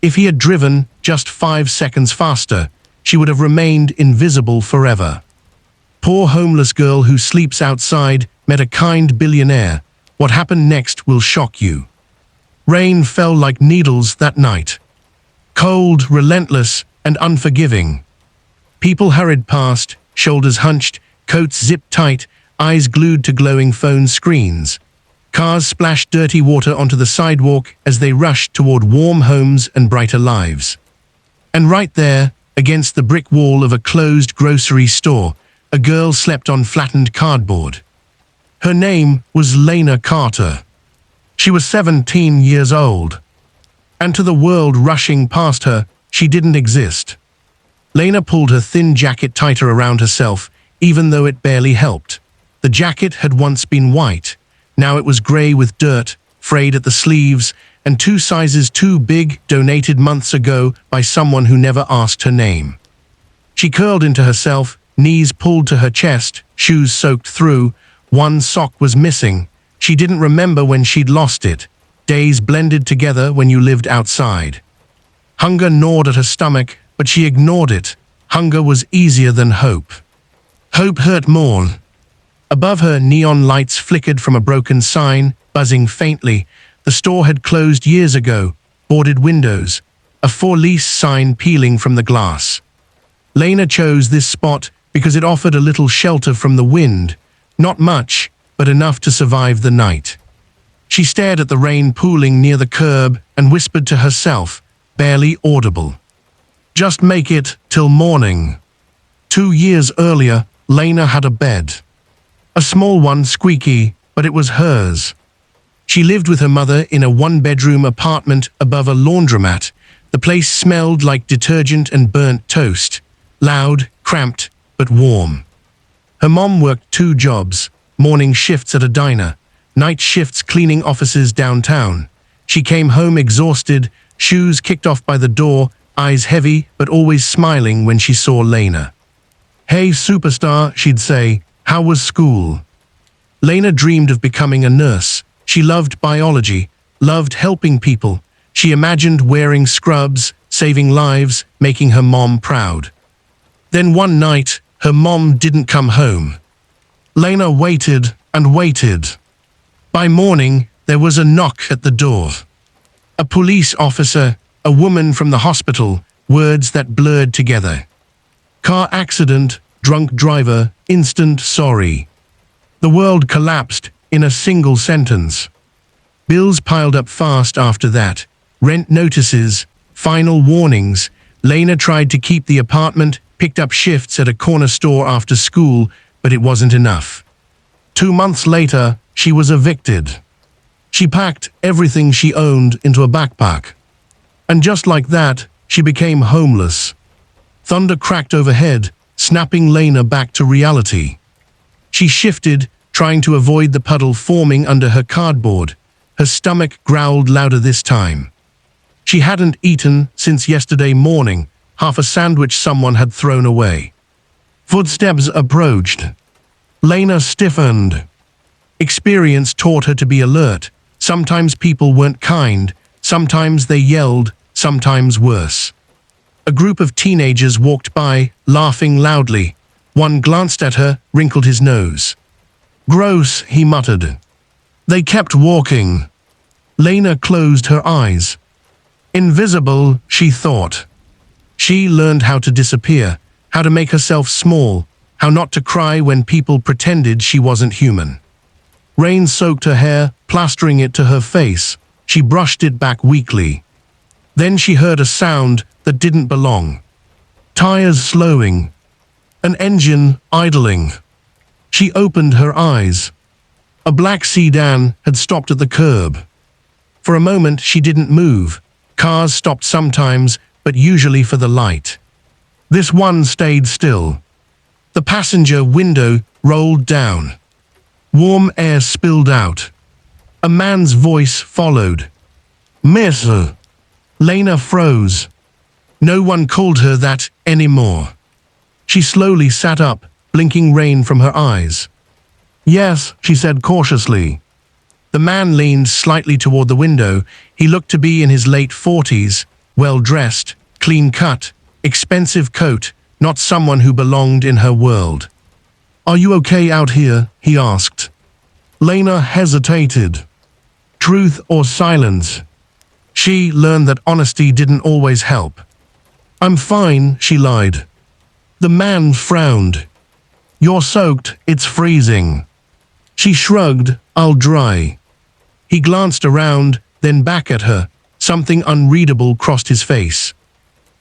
If he had driven just 5 seconds faster, she would have remained invisible forever. Poor homeless girl who sleeps outside met a kind billionaire. What happened next will shock you. Rain fell like needles that night. Cold, relentless, and unforgiving. People hurried past, shoulders hunched, coats zipped tight, eyes glued to glowing phone screens. Cars splashed dirty water onto the sidewalk as they rushed toward warm homes and brighter lives. And right there, against the brick wall of a closed grocery store, a girl slept on flattened cardboard. Her name was Lena Carter. She was 17 years old. And to the world rushing past her, she didn't exist. Lena pulled her thin jacket tighter around herself, even though it barely helped. The jacket had once been white. Now it was grey with dirt, frayed at the sleeves, and 2 sizes too big, donated months ago by someone who never asked her name. She curled into herself, knees pulled to her chest, shoes soaked through. One sock was missing. She didn't remember when she'd lost it. Days blended together when you lived outside. Hunger gnawed at her stomach, but she ignored it. Hunger was easier than hope. Hope hurt more. Above her, neon lights flickered from a broken sign, buzzing faintly. The store had closed years ago, boarded windows, a for-lease sign peeling from the glass. Lena chose this spot because it offered a little shelter from the wind. Not much, but enough to survive the night. She stared at the rain pooling near the curb and whispered to herself, barely audible. Just make it till morning. 2 years earlier, Lena had a bed. A small one, squeaky, but it was hers. She lived with her mother in a 1-bedroom apartment above a laundromat. The place smelled like detergent and burnt toast. Loud, cramped, but warm. Her mom worked 2 jobs, morning shifts at a diner, night shifts cleaning offices downtown. She came home exhausted, shoes kicked off by the door, eyes heavy but always smiling when she saw Lena. "Hey, superstar," she'd say, "how was school?" Lena dreamed of becoming a nurse. She loved biology, loved helping people. She imagined wearing scrubs, saving lives, making her mom proud. Then one night, her mom didn't come home. Lena waited and waited. By morning, there was a knock at the door. A police officer, a woman from the hospital, words that blurred together. Car accident, drunk driver, instant sorry. The world collapsed in a single sentence. Bills piled up fast after that. Rent notices, final warnings. Lena tried to keep the apartment, picked up shifts at a corner store after school, but it wasn't enough. 2 months later, she was evicted. She packed everything she owned into a backpack. And just like that, she became homeless. Thunder cracked overhead, snapping Lena back to reality. She shifted, trying to avoid the puddle forming under her cardboard. Her stomach growled louder this time. She hadn't eaten since yesterday morning, half a sandwich someone had thrown away. Footsteps approached. Lena stiffened. Experience taught her to be alert. Sometimes people weren't kind, sometimes they yelled, sometimes worse. A group of teenagers walked by, laughing loudly. One glanced at her, wrinkled his nose. "Gross," he muttered. They kept walking. Lena closed her eyes. Invisible, she thought. She learned how to disappear, how to make herself small, how not to cry when people pretended she wasn't human. Rain soaked her hair, plastering it to her face. She brushed it back weakly. Then she heard a sound that didn't belong. Tires slowing. An engine idling. She opened her eyes. A black sedan had stopped at the curb. For a moment, she didn't move. Cars stopped sometimes, but usually for the light. This one stayed still. The passenger window rolled down. Warm air spilled out. A man's voice followed. "Miss." Lena froze. No one called her that anymore. She slowly sat up, blinking rain from her eyes. "Yes," she said cautiously. The man leaned slightly toward the window. He looked to be in his late 40s, well-dressed, clean-cut, expensive coat, not someone who belonged in her world. "Are you okay out here?" he asked. Lena hesitated. Truth or silence? She learned that honesty didn't always help. "I'm fine," she lied. The man frowned. "You're soaked, it's freezing." She shrugged, "I'll dry." He glanced around, then back at her. Something unreadable crossed his face.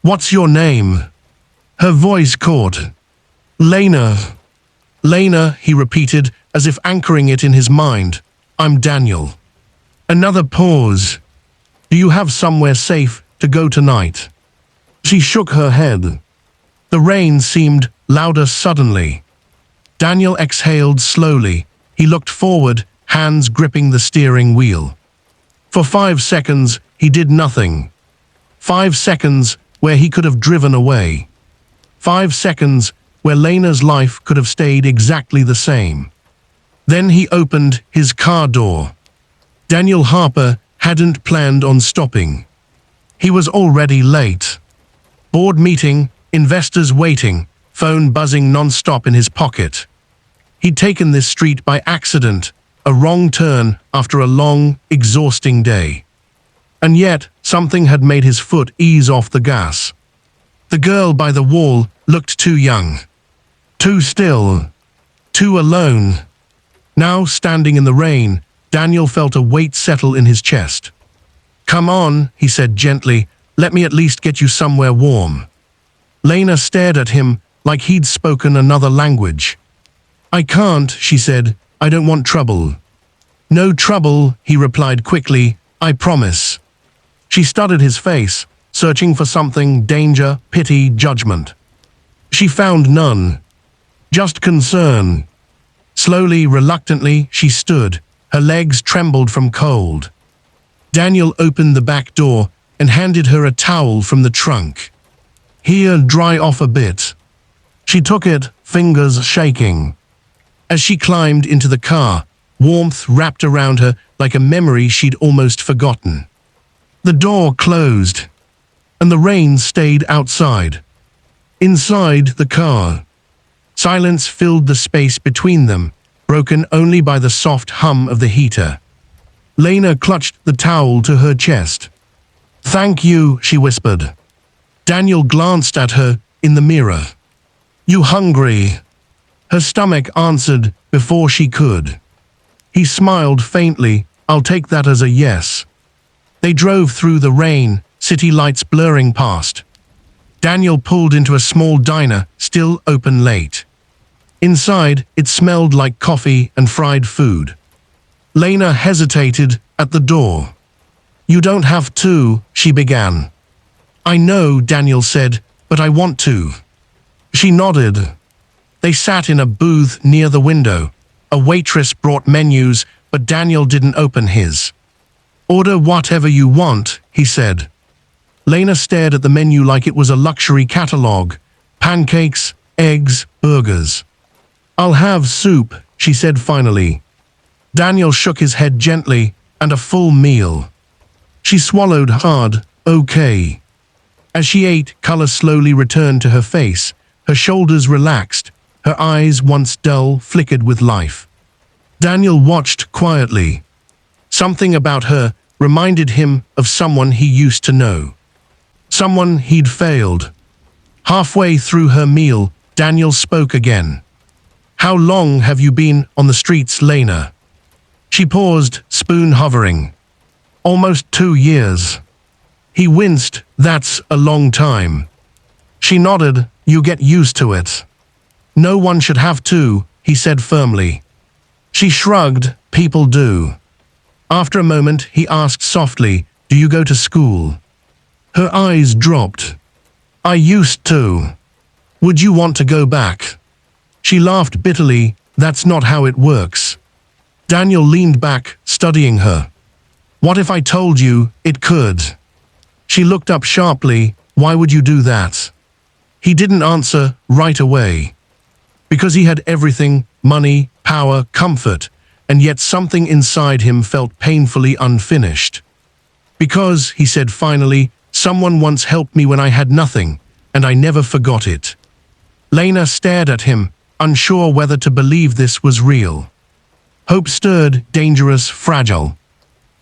"What's your name?" Her voice caught. "Lena." "Lena," he repeated, as if anchoring it in his mind. "I'm Daniel." Another pause. "Do you have somewhere safe to go tonight?" She shook her head. The rain seemed louder suddenly. Daniel exhaled slowly. He looked forward, hands gripping the steering wheel. For 5 seconds, he did nothing. 5 seconds where he could have driven away. 5 seconds where Lena's life could have stayed exactly the same. Then he opened his car door. Daniel Harper hadn't planned on stopping. He was already late. Board meeting, investors waiting, phone buzzing non-stop in his pocket. He'd taken this street by accident, a wrong turn after a long, exhausting day. And yet, something had made his foot ease off the gas. The girl by the wall looked too young. Too still. Too alone. Now, standing in the rain, Daniel felt a weight settle in his chest. "Come on," he said gently, "let me at least get you somewhere warm." Lena stared at him like he'd spoken another language. "I can't," she said. "I don't want trouble." "No trouble," he replied quickly. "I promise." She studied his face, searching for something: danger, pity, judgment. She found none. Just concern. Slowly, reluctantly, she stood. Her legs trembled from cold. Daniel opened the back door and handed her a towel from the trunk. "Here, dry off a bit." She took it, fingers shaking. As she climbed into the car, warmth wrapped around her like a memory she'd almost forgotten. The door closed, and the rain stayed outside. Inside the car, silence filled the space between them, broken only by the soft hum of the heater. Lena clutched the towel to her chest. "Thank you," she whispered. Daniel glanced at her in the mirror. "You hungry?" Her stomach answered before she could. He smiled faintly. "I'll take that as a yes." They drove through the rain, city lights blurring past. Daniel pulled into a small diner, still open late. Inside, it smelled like coffee and fried food. Lena hesitated at the door. "You don't have to," she began. "I know," Daniel said, "but I want to." She nodded. They sat in a booth near the window. A waitress brought menus, but Daniel didn't open his. "Order whatever you want," he said. Lena stared at the menu like it was a luxury catalog. Pancakes, eggs, burgers. "I'll have soup," she said finally. Daniel shook his head gently. "And a full meal." She swallowed hard. "Okay." As she ate, color slowly returned to her face. Her shoulders relaxed. Her eyes, once dull, flickered with life. Daniel watched quietly. Something about her reminded him of someone he used to know. Someone he'd failed. Halfway through her meal, Daniel spoke again. "How long have you been on the streets, Lena?" She paused, spoon hovering. "Almost 2 years." He winced. "That's a long time." She nodded. "You get used to it." "No one should have to," he said firmly. She shrugged. "People do." After a moment, he asked softly, "Do you go to school?" Her eyes dropped. "I used to." "Would you want to go back?" She laughed bitterly. "That's not how it works." Daniel leaned back, studying her. "What if I told you it could?" She looked up sharply. "Why would you do that?" He didn't answer right away. Because he had everything: money, power, comfort, and yet something inside him felt painfully unfinished. "Because," he said finally, Someone once helped me when I had nothing, and I never forgot it. Lena stared at him, unsure whether to believe this was real. Hope stirred, dangerous, fragile.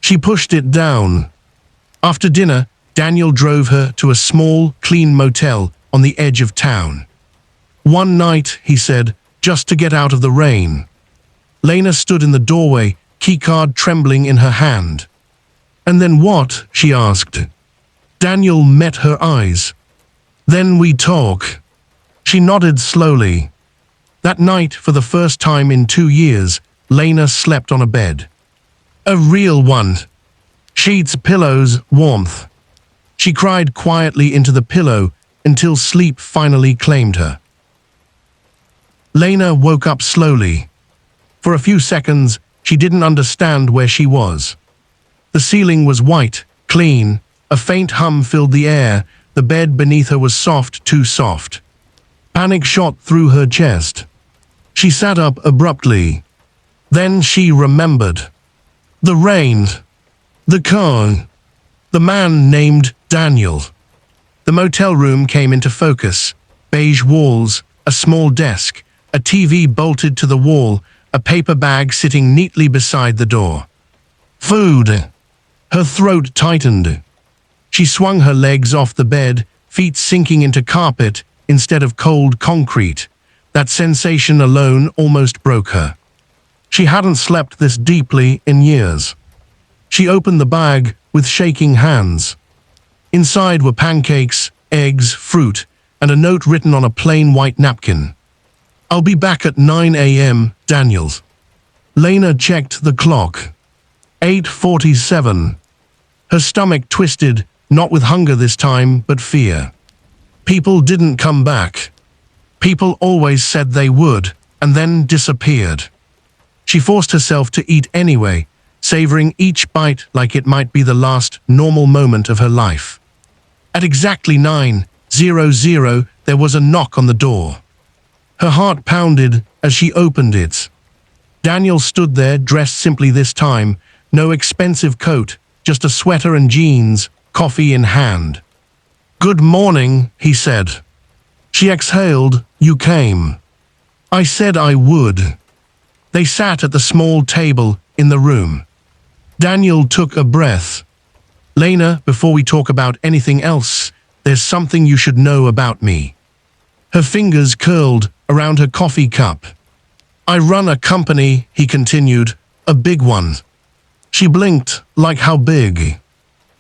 She pushed it down. After dinner, Daniel drove her to a small, clean motel on the edge of town. One night, he said, just to get out of the rain. Lena stood in the doorway, keycard trembling in her hand. And then what? She asked. Daniel met her eyes. Then we talk. She nodded slowly. That night, for the first time in 2 years, Lena slept on a bed. A real one. Sheets, pillows, warmth. She cried quietly into the pillow until sleep finally claimed her. Lena woke up slowly. For a few seconds, she didn't understand where she was. The ceiling was white, clean, a faint hum filled the air, the bed beneath her was soft, too soft. Panic shot through her chest. She sat up abruptly. Then she remembered. The rain. The car. The man named Daniel. The motel room came into focus. Beige walls, a small desk, a TV bolted to the wall, a paper bag sitting neatly beside the door. Food. Her throat tightened. She swung her legs off the bed, feet sinking into carpet instead of cold concrete. That sensation alone almost broke her. She hadn't slept this deeply in years. She opened the bag with shaking hands. Inside were pancakes, eggs, fruit, and a note written on a plain white napkin. I'll be back at 9 a.m., Daniels. Lena checked the clock. 8:47. Her stomach twisted, not with hunger this time, but fear. People didn't come back. People always said they would, and then disappeared. She forced herself to eat anyway, savoring each bite like it might be the last normal moment of her life. At exactly 9:00, there was a knock on the door. Her heart pounded as she opened it. Daniel stood there, dressed simply this time, no expensive coat, just a sweater and jeans, coffee in hand. Good morning, he said. She exhaled. You came. I said I would. They sat at the small table in the room. Daniel took a breath. Lena, before we talk about anything else, there's something you should know about me. Her fingers curled around her coffee cup. I run a company, he continued, a big one. She blinked, like how big?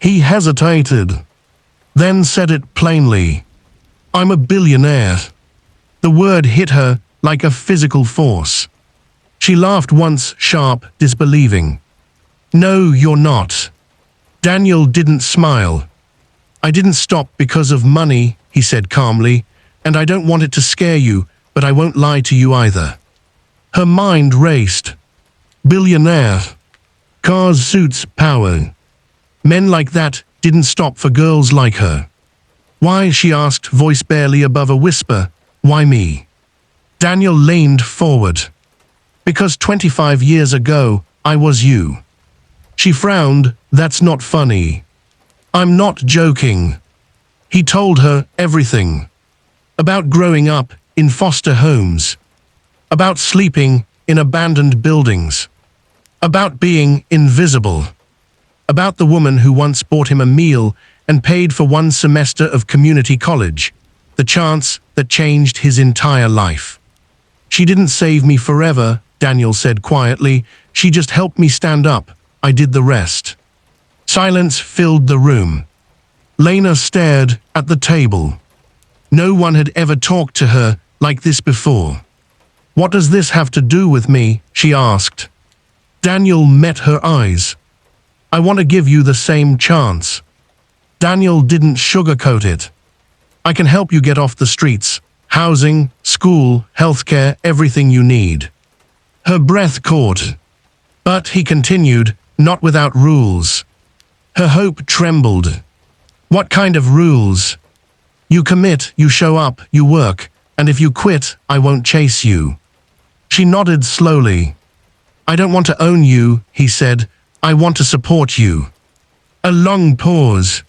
He hesitated, then said it plainly. I'm a billionaire. The word hit her like a physical force. She laughed once, sharp, disbelieving. No, you're not. Daniel didn't smile. I didn't stop because of money, he said calmly, and I don't want it to scare you, but I won't lie to you either. Her mind raced. Billionaire. Cars, suits, power. Men like that didn't stop for girls like her. Why, she asked, voice barely above a whisper, why me? Daniel leaned forward. Because 25 years ago, I was you. She frowned. That's not funny. I'm not joking. He told her everything. About growing up in foster homes. About sleeping in abandoned buildings. About being invisible. About the woman who once bought him a meal and paid for 1 semester of community college, the chance that changed his entire life. She didn't save me forever, Daniel said quietly. She just helped me stand up. I did the rest. Silence filled the room. Lena stared at the table. No one had ever talked to her like this before. What does this have to do with me? She asked. Daniel met her eyes. I want to give you the same chance. Daniel didn't sugarcoat it. I can help you get off the streets. Housing, school, healthcare, everything you need. Her breath caught. But, he continued, not without rules. Her hope trembled. What kind of rules? You commit, you show up, you work, and if you quit, I won't chase you. She nodded slowly. I don't want to own you, he said. I want to support you. A long pause.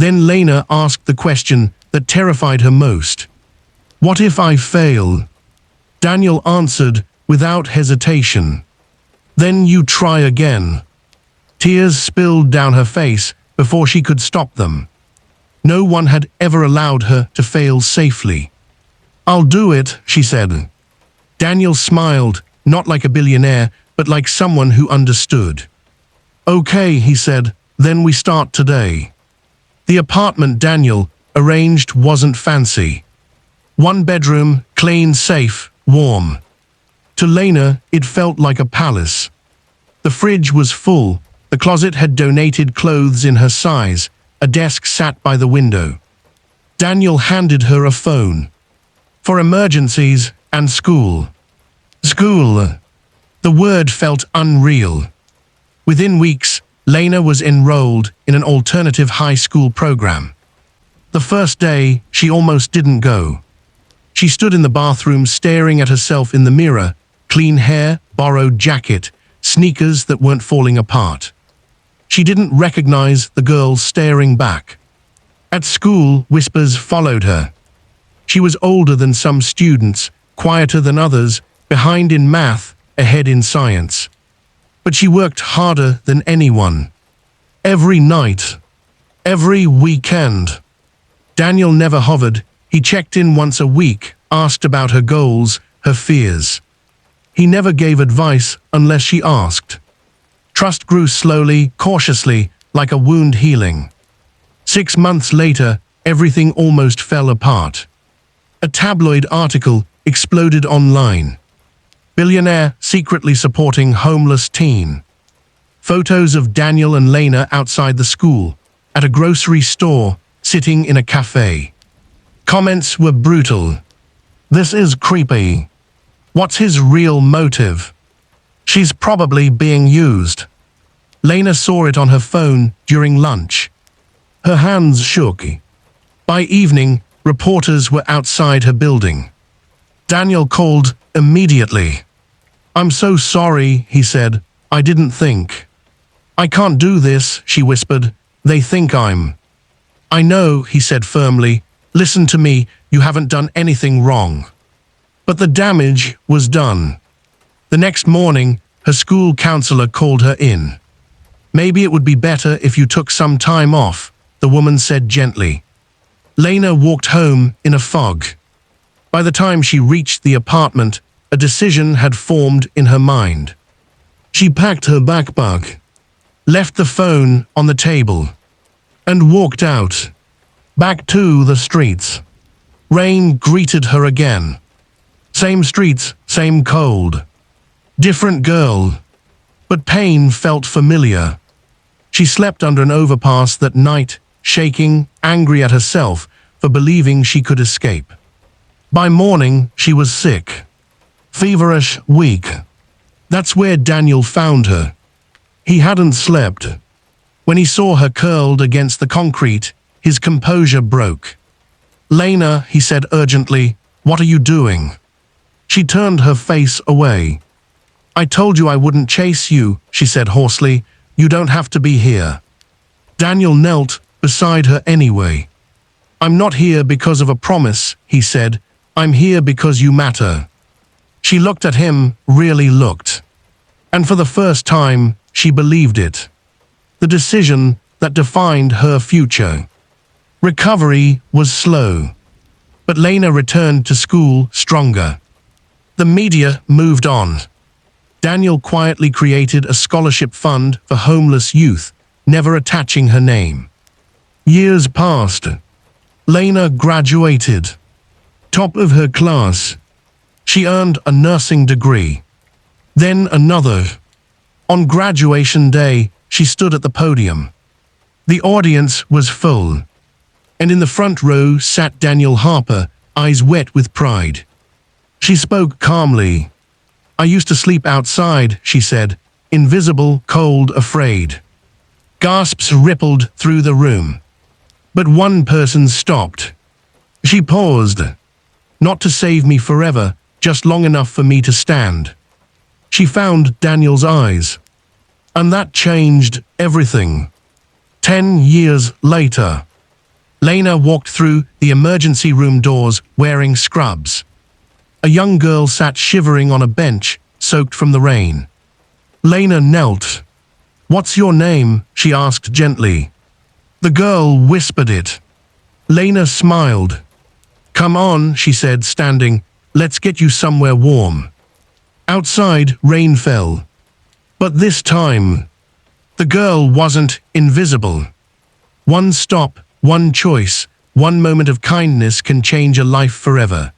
Then Lena asked the question that terrified her most. What if I fail? Daniel answered without hesitation. Then you try again. Tears spilled down her face before she could stop them. No one had ever allowed her to fail safely. I'll do it, she said. Daniel smiled, not like a billionaire, but like someone who understood. Okay, he said, then we start today. The apartment Daniel arranged wasn't fancy. One bedroom, clean, safe, warm. To Lena, it felt like a palace. The fridge was full, the closet had donated clothes in her size, a desk sat by the window. Daniel handed her a phone. For emergencies and school. School. The word felt unreal. Within weeks, Lena was enrolled in an alternative high school program. The first day, she almost didn't go. She stood in the bathroom staring at herself in the mirror, clean hair, borrowed jacket, sneakers that weren't falling apart. She didn't recognize the girl staring back. At school, whispers followed her. She was older than some students, quieter than others, behind in math, ahead in science. But she worked harder than anyone. Every night. Every weekend. Daniel never hovered. He checked in once a week, asked about her goals, her fears. He never gave advice unless she asked. Trust grew slowly, cautiously, like a wound healing. 6 months later, everything almost fell apart. A tabloid article exploded online. Billionaire secretly supporting homeless teen. Photos of Daniel and Lena outside the school, at a grocery store, sitting in a cafe. Comments were brutal. This is creepy. What's his real motive? She's probably being used. Lena saw it on her phone during lunch. Her hands shook. By evening, reporters were outside her building. Daniel called immediately. I'm so sorry, he said. I didn't think. I can't do this, she whispered. They think I'm. I know, he said firmly. Listen to me, you haven't done anything wrong. But the damage was done. The next morning, her school counselor called her in. Maybe it would be better if you took some time off, the woman said gently. Lena walked home in a fog. By the time she reached the apartment, a decision had formed in her mind. She packed her backpack, left the phone on the table, and walked out, back to the streets. Rain greeted her again. Same streets, same cold. Different girl. But pain felt familiar. She slept under an overpass that night, shaking, angry at herself for believing she could escape. By morning, she was sick. Feverish, weak. That's where Daniel found her. He hadn't slept. When he saw her curled against the concrete, his composure broke. Lena, he said urgently, what are you doing? She turned her face away. I told you I wouldn't chase you, she said hoarsely. You don't have to be here. Daniel knelt beside her anyway. I'm not here because of a promise, he said. I'm here because you matter. She looked at him, really looked. And for the first time, she believed it. The decision that defined her future. Recovery was slow. But Lena returned to school stronger. The media moved on. Daniel quietly created a scholarship fund for homeless youth, never attaching her name. Years passed. Lena graduated. Top of her class. She earned a nursing degree. Then another. On graduation day, she stood at the podium. The audience was full. And in the front row sat Daniel Harper, eyes wet with pride. She spoke calmly. I used to sleep outside, she said, invisible, cold, afraid. Gasps rippled through the room. But one person stopped. She paused. Not to save me forever, just long enough for me to stand. She found Daniel's eyes. And that changed everything. 10 years later. Lena walked through the emergency room doors wearing scrubs. A young girl sat shivering on a bench, soaked from the rain. Lena knelt. "What's your name?" she asked gently. The girl whispered it. Lena smiled. "Come on," she said, standing. "Let's get you somewhere warm." Outside, rain fell. But this time, the girl wasn't invisible. One stop, one choice, one moment of kindness can change a life forever.